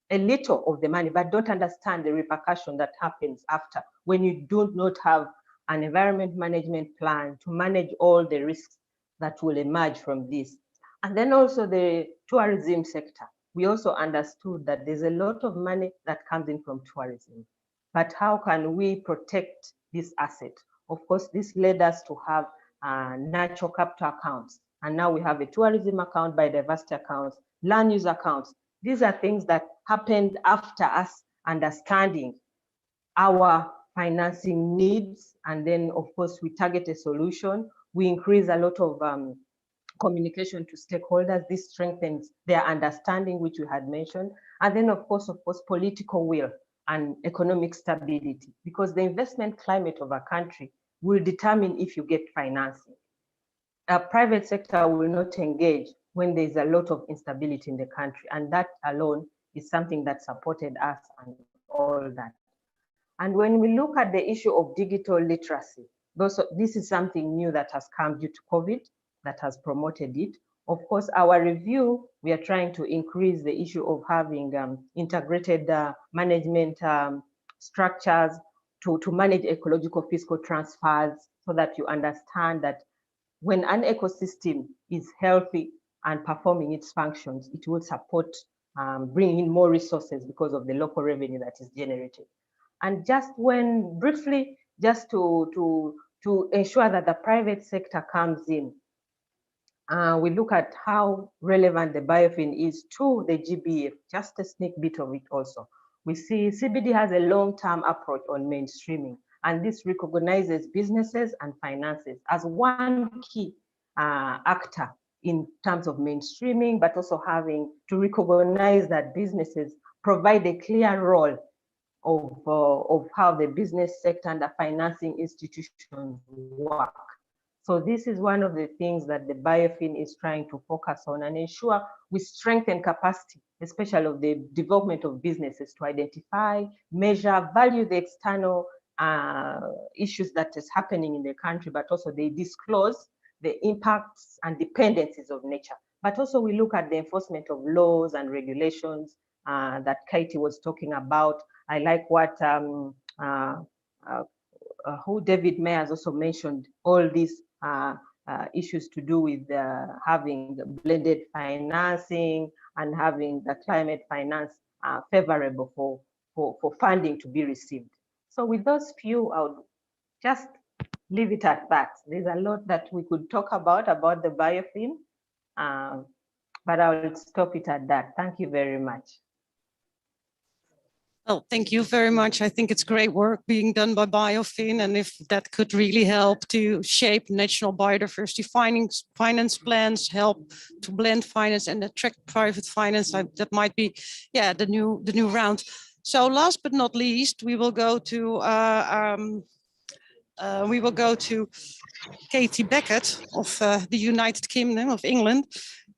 a little of the money, but don't understand the repercussion that happens after when you do not have an environment management plan to manage all the risks that will emerge from this. And then also the tourism sector. We also understood that there's a lot of money that comes in from tourism, but how can we protect this asset? Of course, this led us to have natural capital accounts. And now we have a tourism account, biodiversity accounts, land use accounts. These are things that happened after us understanding our financing needs. And then of course, we target a solution. We increase a lot of communication to stakeholders. This strengthens their understanding, which we had mentioned. And then of course, political will and economic stability, because the investment climate of a country will determine if you get financing. A private sector will not engage when there's a lot of instability in the country. And that alone is something that supported us and all that. And when we look at the issue of digital literacy, this is something new that has come due to COVID that has promoted it. Of course, our review, we are trying to increase the issue of having integrated management structures to manage ecological fiscal transfers, so that you understand that when an ecosystem is healthy and performing its functions, it will support bringing in more resources because of the local revenue that is generated. And just when briefly, just to ensure that the private sector comes in, we look at how relevant the biofilm is to the GBF, just a sneak bit of it also. We see CBD has a long-term approach on mainstreaming, and this recognizes businesses and finances as one key actor in terms of mainstreaming, but also having to recognize that businesses provide a clear role of how the business sector and the financing institutions work. So this is one of the things that the biofin is trying to focus on and ensure we strengthen capacity, especially of the development of businesses, to identify, measure, value the external issues that is happening in the country, but also they disclose the impacts and dependencies of nature. But also we look at the enforcement of laws and regulations that Katie was talking about. I like what David Meyer has also mentioned, all these issues to do with having blended financing and having the climate finance favorable for funding to be received. So with those few, I would just leave it at that. There's a lot that we could talk about the biofin, but I will stop it at that. Thank you very much. Well, thank you very much. I think it's great work being done by Biofin, and if that could really help to shape national biodiversity finance plans, help to blend finance and attract private finance, that might be, yeah, the new round. So last but not least, we will go to Katie Beckett of the United Kingdom of England.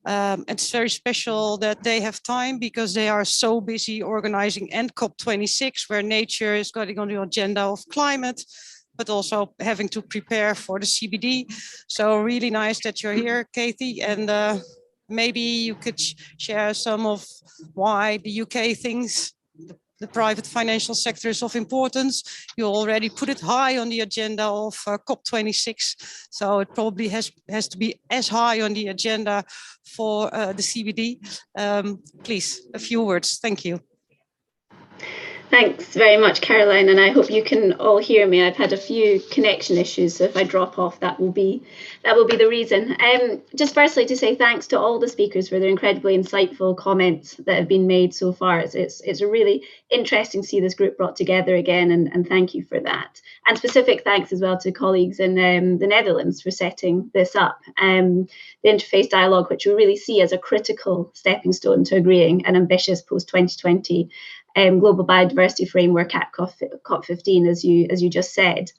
It's very special that they have time because they are so busy organizing COP26, where nature is getting on the agenda of climate, but also having to prepare for the CBD. So really nice that you're here, Katie, and maybe you could share some of why the UK thinks the private financial sector is of importance. You already put it high on the agenda of COP26, so it probably has to be as high on the agenda for the CBD. Please, a few words. Thank you. Thanks very much, Caroline, and I hope you can all hear me. I've had a few connection issues, so if I drop off, that will be the reason. Just firstly to say thanks to all the speakers for their incredibly insightful comments that have been made so far. It's really interesting to see this group brought together again, and thank you for that. And specific thanks as well to colleagues in the Netherlands for setting this up. The interface dialogue, which we really see as a critical stepping stone to agreeing an ambitious post-2020 global biodiversity framework at COP15, as you just said.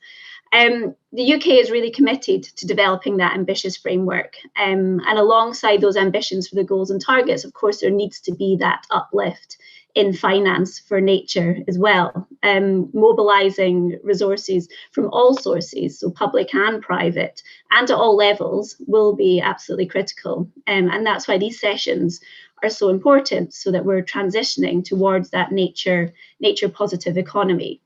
The UK is really committed to developing that ambitious framework, and alongside those ambitions for the goals and targets, of course, there needs to be that uplift in finance for nature as well. Mobilising resources from all sources, so public and private, and at all levels, will be absolutely critical. And that's why these sessions are so important, so that we're transitioning towards that nature positive economy.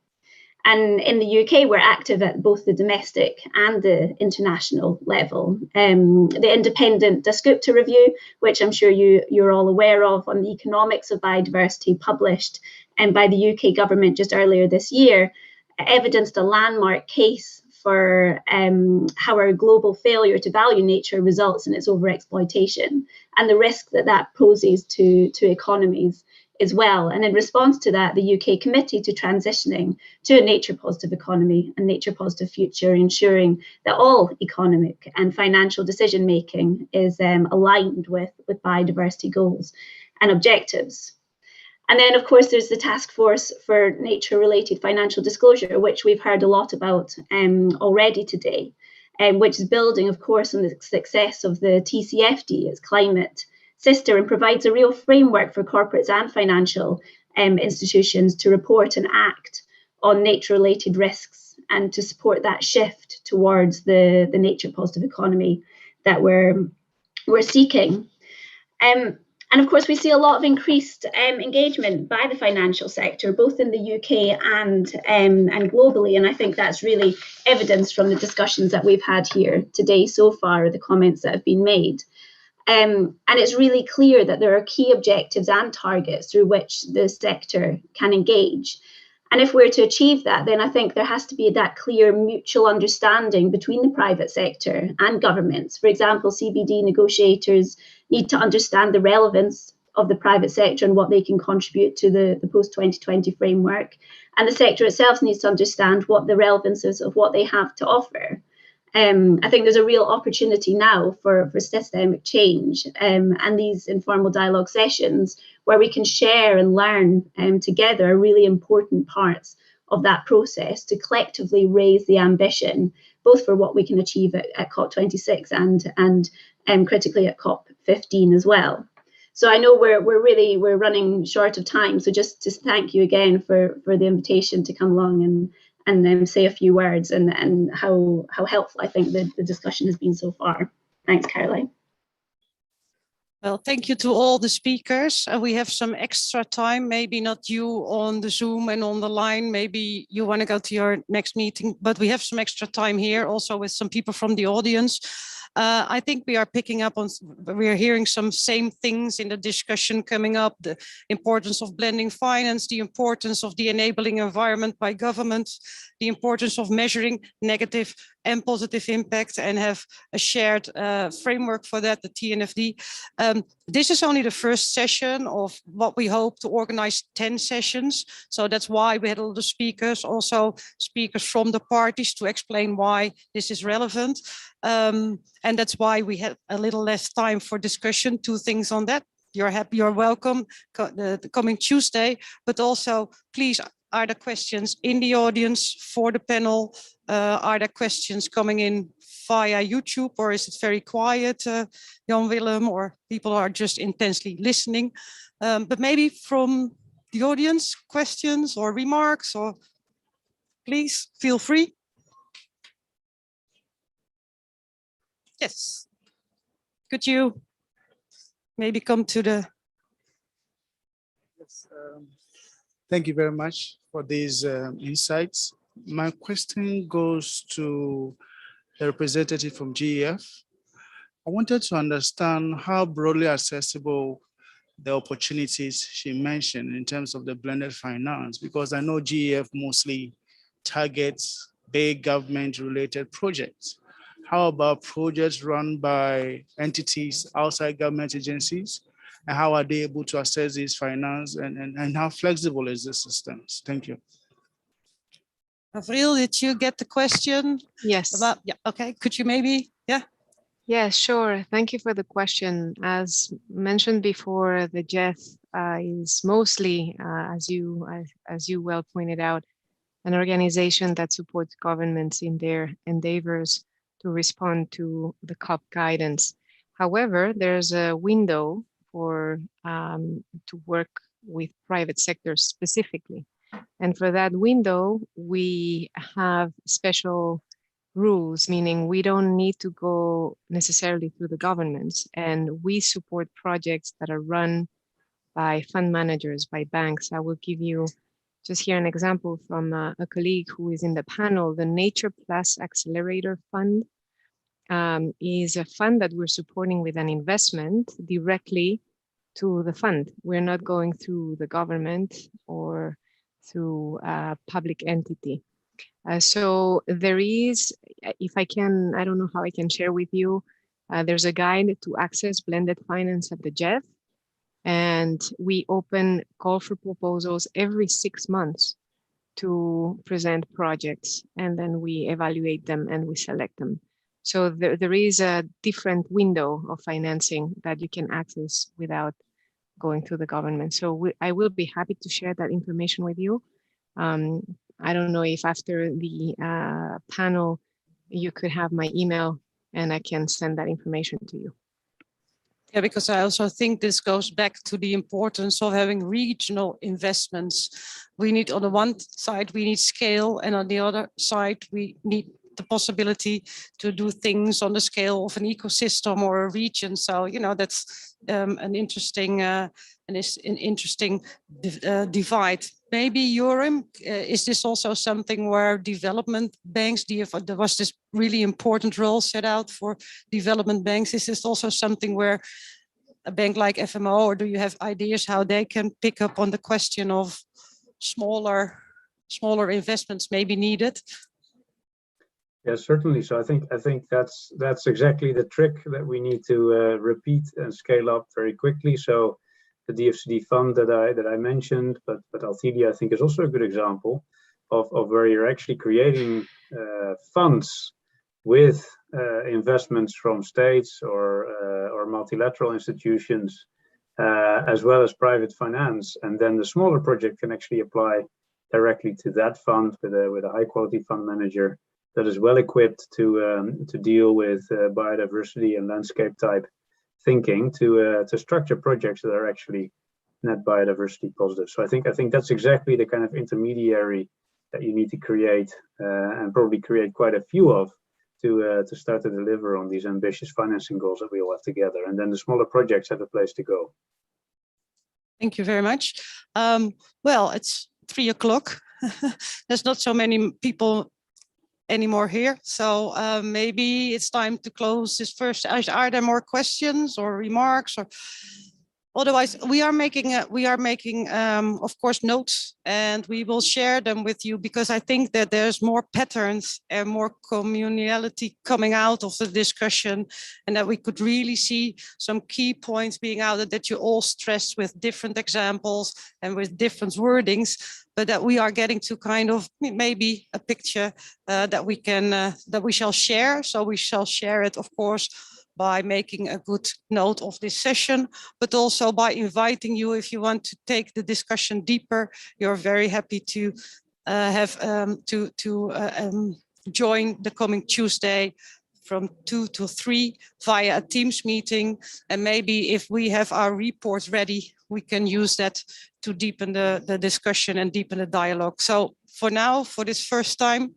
And in the UK, we're active at both the domestic and the international level. The independent Dasgupta review, which I'm sure you're all aware of, on the economics of biodiversity, published by the UK government just earlier this year, evidenced a landmark case for how our global failure to value nature results in its overexploitation and the risk that poses to economies as well. And in response to that, the UK committed to transitioning to a nature positive economy and nature positive future, ensuring that all economic and financial decision making is aligned with biodiversity goals and objectives. And then, of course, there's the task force for nature-related financial disclosure, which we've heard a lot about already today, which is building, of course, on the success of the TCFD, its climate sister, and provides a real framework for corporates and financial institutions to report and act on nature-related risks and to support that shift towards the nature-positive economy that we're seeking. And of course, we see a lot of increased engagement by the financial sector, both in the UK and globally. And I think that's really evidence from the discussions that we've had here today so far, the comments that have been made. And it's really clear that there are key objectives and targets through which the sector can engage. And if we're to achieve that, then I think there has to be that clear mutual understanding between the private sector and governments. For example, CBD negotiators need to understand the relevance of the private sector and what they can contribute to the post-2020 framework. And the sector itself needs to understand what the relevance is of what they have to offer. I think there's a real opportunity now for systemic change, and these informal dialogue sessions where we can share and learn together are really important parts of that process to collectively raise the ambition, both for what we can achieve at COP26 and critically at COP15 as well. So I know we're running short of time. So just thank you again for the invitation to come along and say a few words and how helpful I think the discussion has been so far. Thanks, Caroline. Well, thank you to all the speakers. We have some extra time, maybe not you on the Zoom and on the line, maybe you want to go to your next meeting, but we have some extra time here also with some people from the audience. I think we are picking up on, we are hearing some same things in the discussion coming up, the importance of blending finance, the importance of the enabling environment by government, the importance of measuring negative and positive impact and have a shared framework for that, the TNFD. This is only the first session of what we hope to organize 10 sessions. So that's why we had a lot of speakers, also speakers from the parties to explain why this is relevant. And that's why we had a little less time for discussion, 2 things on that. You're welcome the coming Tuesday, but also please, are there questions in the audience for the panel? Are there questions coming in via YouTube, or is it very quiet, Jan Willem, or people are just intensely listening? But maybe from the audience, questions or remarks, or please feel free. Yes. Could you maybe come to the... Yes, thank you very much for these insights. My question goes to the representative from GEF. I wanted to understand how broadly accessible the opportunities she mentioned in terms of the blended finance, because I know GEF mostly targets big government-related projects. How about projects run by entities outside government agencies? And how are they able to access these finance, and how flexible is the systems? Thank you. Avril, did you get the question? Yes. About, yeah, okay, could you maybe, yeah? Yeah, sure. Thank you for the question. As mentioned before, the GEF is mostly, as you well pointed out, an organization that supports governments in their endeavors to respond to the COP guidance. However, there's a window for to work with private sectors specifically. And for that window, we have special rules, meaning we don't need to go necessarily through the governments, and we support projects that are run by fund managers, by banks. I will give you just here an example from a colleague who is in the panel. The Nature Plus Accelerator Fund is a fund that we're supporting with an investment directly to the fund. We're not going through the government or through a public entity. So there is, if I can, I don't know how I can share with you, there's a guide to access blended finance at the GEF. And we open call for proposals every 6 months to present projects, and then we evaluate them and we select them. So there is a different window of financing that you can access without going through the government. So I will be happy to share that information with you. I don't know if after the panel, you could have my email and I can send that information to you. Yeah, because I also think this goes back to the importance of having regional investments. We need, on the one side, we need scale, and on the other side, we need the possibility to do things on the scale of an ecosystem or a region. So, you know, that's an interesting divide. Maybe Joram, is this also something where development banks, there was this really important role set out for development banks. Is this also something where a bank like FMO, or do you have ideas how they can pick up on the question of smaller investments maybe needed? Yes, certainly. So I think that's exactly the trick that we need to repeat and scale up very quickly. So the DFCD fund that I mentioned, but Althedia I think is also a good example of where you're actually creating funds with investments from states or multilateral institutions, as well as private finance. And then the smaller project can actually apply directly to that fund with a high quality fund manager that is well equipped to deal with biodiversity and landscape type thinking to structure projects that are actually net biodiversity positive. So I think that's exactly the kind of intermediary that you need to create and probably create quite a few of to start to deliver on these ambitious financing goals that we all have together. And then the smaller projects have a place to go. Thank you very much. Well, it's 3 o'clock. There's not so many people anymore here, so maybe it's time to close this first. Are there more questions or remarks? Or otherwise, we are making of course notes, and we will share them with you, because I think that there's more patterns and more communality coming out of the discussion, and that we could really see some key points being out that you all stressed with different examples and with different wordings, but that we are getting to kind of maybe a picture that we shall share. So we shall share it, of course, by making a good note of this session, but also by inviting you, if you want to take the discussion deeper, you're very happy to join the coming Tuesday from 2 to 3 via a Teams meeting. And maybe if we have our reports ready, we can use that to deepen the discussion and deepen the dialogue. So for now, for this first time,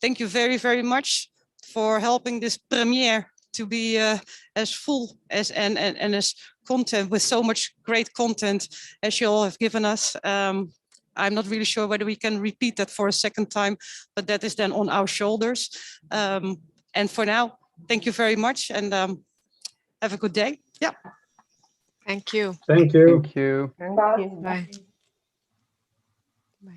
thank you very, very much for helping this premiere to be as full as and as content, with so much great content as you all have given us. I'm not really sure whether we can repeat that for a second time, but that is then on our shoulders. And for now, thank you very much, and have a good day. Yeah. Thank you. Thank you. Thank you. Thank you. Bye.